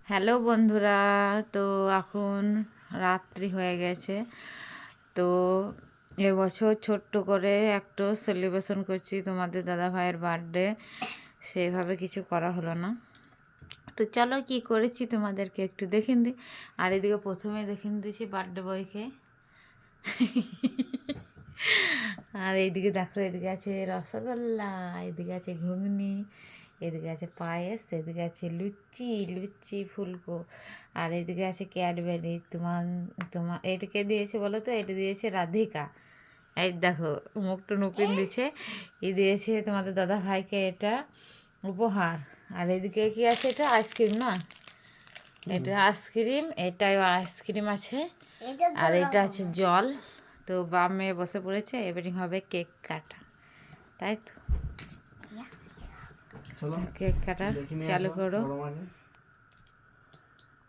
Hello বন্ধুরা, তো এখন রাত্রি হয়ে গেছে। তো এবছর ছোট্ট করে একটু সেলিব্রেশন করছি তোমাদের দাদা ভাইয়ের বার্থডে। সেইভাবে কিছু করা হলো না, তো চলো কি করেছি তোমাদেরকে একটু দেখিয়ে দিই। আর এদিকে প্রথমে দেখিয়ে দিয়েছি বার্থডে বয়কে। আর এইদিকে দেখো, এদিকে আছে রসগোল্লা, এদিকে আছে ঘুগনি, এদিকে আছে পায়েস, এদিকে আছে লুচি লুচি ফুলকো, আর এদিকে আছে ক্যাডবেরি। তোমার তোমার এটাকে দিয়েছে বলো তো? এটা দিয়েছে রাধিকা। এই দেখো মুখটা নুকিন দিছে। দিয়েছে তোমাদের দাদা ভাইকে এটা উপহার। আর এদিকে কি আছে? এটা আইসক্রিম না? এটা আইসক্রিম, এটাও আইসক্রিম আছে। আর এটা আছে জল। তো বাপ মেয়ে বসে পড়েছে, এবারে হবে কেক কাটা, তাই তো? কেক কাটা চালু করো।